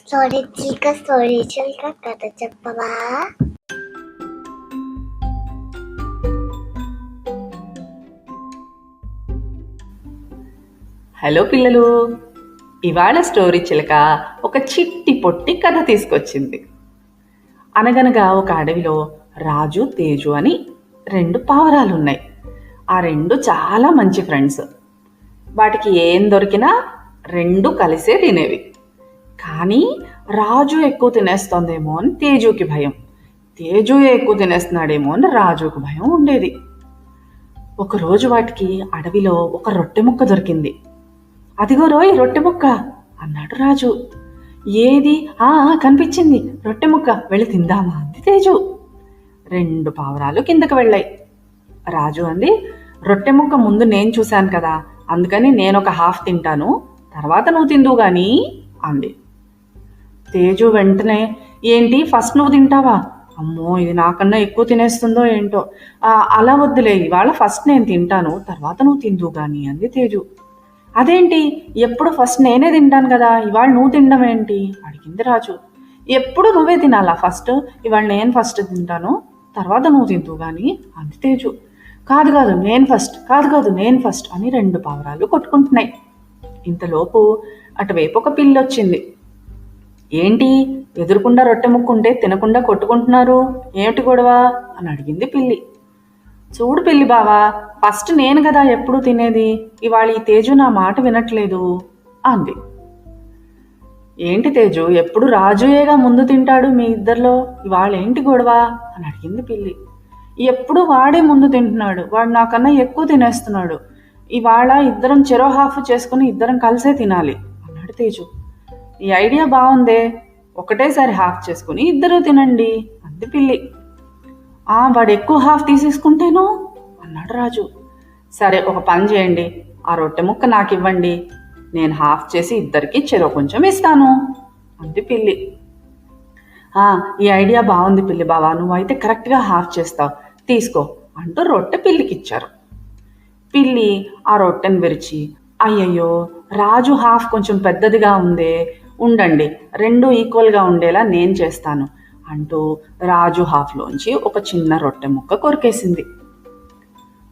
Story చిలుక కథ చెప్పవా? హలో పిల్లలు, ఇవాళ స్టోరీ చిలక ఒక చిట్టి పొట్టి కథ తీసుకొచ్చింది. అనగనగా ఒక అడవిలో రాజు, తేజు అని 2 పావురాలు ఉన్నాయి. ఆ 2 చాలా మంచి ఫ్రెండ్స్. వాటికి ఏం దొరికినా 2 కలిసే తినేవి. కానీ రాజు ఎక్కువ తినేస్తోందేమో అని తేజుకి భయం, తేజు ఎక్కువ తినేస్తున్నాడేమో అని రాజుకు భయం ఉండేది. ఒకరోజు వాటికి అడవిలో ఒక రొట్టె ముక్క దొరికింది. అదిగో రోయ్ రొట్టె ముక్క అన్నాడు రాజు. ఏది? కనిపించింది రొట్టె ముక్క, వెళ్ళి తిందామా అంది తేజు. 2 పావురాలు కిందకు వెళ్ళాయి. రాజు అంది, రొట్టె ముక్క ముందు నేను చూశాను కదా, అందుకని నేను ఒక హాఫ్ తింటాను, తర్వాత నువ్వు తిందువు గాని అంది. తేజు వెంటనే, ఏంటి ఫస్ట్ నువ్వు తింటావా? అమ్మో, ఇది నాకన్నా ఎక్కువ తినేస్తుందో ఏంటో. అలా వద్దులే, ఇవాళ ఫస్ట్ నేను తింటాను, తర్వాత నువ్వు తిందువు గాని అంది తేజు. అదేంటి, ఎప్పుడు ఫస్ట్ నేనే తింటాను కదా, ఇవాళ నువ్వు తినడం ఏంటి అడిగింది రాజు. ఎప్పుడు నువ్వే తినాలా ఫస్ట్, ఇవాళ నేను ఫస్ట్ తింటాను, తర్వాత నువ్వు తిందువు గాని అంది తేజు. కాదు నేను ఫస్ట్ అని 2 పావురాలు కొట్టుకుంటున్నాయి. ఇంతలోపు అటువైపు ఒక పిల్లి వచ్చింది. ఏంటి, ఎదురుకుండా రొట్టె ముక్కుంటే తినకుండా కొట్టుకుంటున్నారు, ఏమిటి గొడవ అని అడిగింది పిల్లి. చూడు పిల్లి బావా, ఫస్ట్ నేను కదా ఎప్పుడు తినేది, ఇవాళ ఈ తేజు నా మాట వినట్లేదు అంది. ఏంటి తేజు, ఎప్పుడు రాజుయేగా ముందు తింటాడు మీ ఇద్దరిలో, ఇవాళ ఏంటి గొడవ అని అడిగింది పిల్లి. ఎప్పుడు వాడే ముందు తింటున్నాడు, వాడు నాకన్నా ఎక్కువ తినేస్తున్నాడు, ఇవాళ ఇద్దరం చెరో హాఫ్ చేసుకుని ఇద్దరం కలిసే తినాలి అన్నాడు తేజు. ఈ ఐడియా బాగుందే, ఒకటేసారి హాఫ్ చేసుకుని ఇద్దరూ తినండి అంది పిల్లి. వాడు ఎక్కువ హాఫ్ తీసేసుకుంటేనో అన్నాడు రాజు. సరే, ఒక పని చేయండి, ఆ రొట్టె ముక్క నాకు ఇవ్వండి, నేను హాఫ్ చేసి ఇద్దరికి చెరో కొంచెం ఇస్తాను అంది పిల్లి. ఈ ఐడియా బాగుంది పిల్లి బావా, నువ్వైతే కరెక్ట్గా హాఫ్ చేస్తావు, తీసుకో అంటూ రొట్టె పిల్లికి ఇచ్చారు. పిల్లి ఆ రొట్టెను విరిచి, అయ్యయ్యో రాజు హాఫ్ కొంచెం పెద్దదిగా ఉందే, ఉండండి 2 ఈక్వల్గా ఉండేలా నేను చేస్తాను అంటూ రాజు హాఫ్లోంచి ఒక చిన్న రొట్టె ముక్క కొరికేసింది.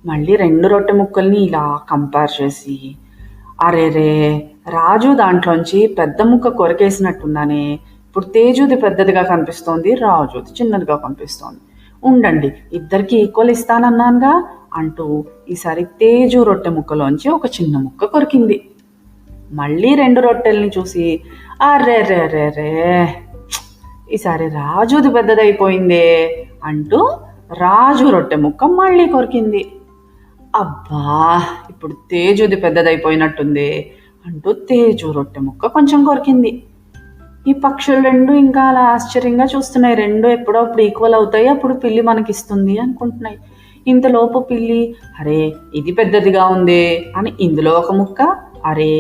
మళ్ళీ 2 రొట్టె ముక్కల్ని ఇలా కంపేర్ చేసి, అరేరే రాజు దాంట్లోంచి పెద్ద ముక్క కొరికేసినట్టున్నానే, ఇప్పుడు తేజుది పెద్దదిగా కనిపిస్తోంది, రాజుది చిన్నదిగా కనిపిస్తోంది, ఉండండి ఇద్దరికి ఈక్వల్ ఇస్తానన్నానుగా అంటూ ఈసారి తేజు రొట్టె ముక్కలోంచి ఒక చిన్న ముక్క కొరికింది. మళ్ళీ 2 రొట్టెల్ని చూసి, అర్రేరేరేరే ఈసారి రాజుది పెద్దదైపోయిందే అంటూ రాజు రొట్టె ముక్క మళ్ళీ కొరికింది. అబ్బా, ఇప్పుడు తేజుది పెద్దదైపోయినట్టుంది అంటూ తేజు రొట్టె ముక్క కొంచెం కొరికింది. ఈ పక్షులు 2 ఇంకా అలా ఆశ్చర్యంగా చూస్తున్నాయి. 2 ఎప్పుడప్పుడు ఈక్వల్ అవుతాయి, అప్పుడు పిల్లి మనకిస్తుంది అనుకుంటున్నాయి. ఇంతలోపు పిల్లి, అరే ఇది పెద్దదిగా ఉందే అని ఇందులో ఒక ముక్క, అరే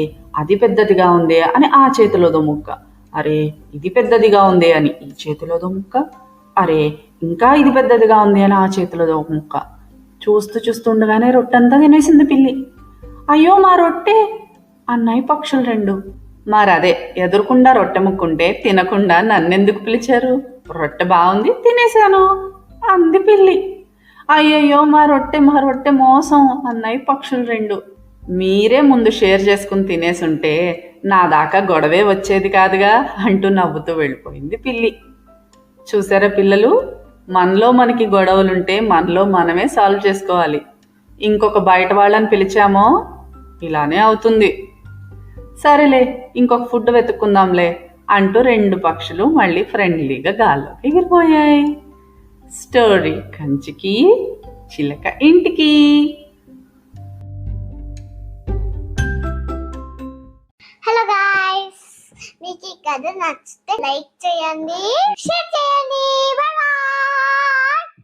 అది పెద్దదిగా ఉందే అని ఆ చేతిలోదో ముక్క, అరే ఇది పెద్దదిగా ఉంది అని ఈ చేతిలోదో ముక్క, అరే ఇంకా ఇది పెద్దదిగా ఉంది అని ఆ చేతిలోదో ఒక ముక్క, చూస్తుండగానే రొట్టెంతా తినేసింది పిల్లి. అయ్యో మా రొట్టె అన్నాయి పక్షులు 2. మరదే, ఎదురుకుండా రొట్టె ముక్కుంటే తినకుండా నన్నెందుకు పిలిచారు, రొట్టె బాగుంది తినేశాను అంది పిల్లి. అయ్యయ్యో మా రొట్టె మోసం అన్నాయి పక్షులు 2. మీరే ముందు షేర్ చేసుకుని తినేసుంటే నా దాకా గొడవే వచ్చేది కాదుగా అంటూ నవ్వుతూ వెళ్ళిపోయింది పిల్లి. చూసారా పిల్లలు, మనలో మనకి గొడవలుంటే మనలో మనమే సాల్వ్ చేసుకోవాలి, ఇంకొక బయట వాళ్ళని పిలిచామో ఇలానే అవుతుంది. సరేలే, ఇంకొక ఫుడ్ వెతుక్కుందాంలే అంటూ 2 పక్షులు మళ్ళీ ఫ్రెండ్లీగా గాల్లోకి ఎగిరిపోయాయి. స్టోరీ కంచికి, చిలక ఇంటికి. హలో గాయ్స్, మీకు ఈ కథ నచ్చితే లైక్ చేయండి, షేర్ చేయండి.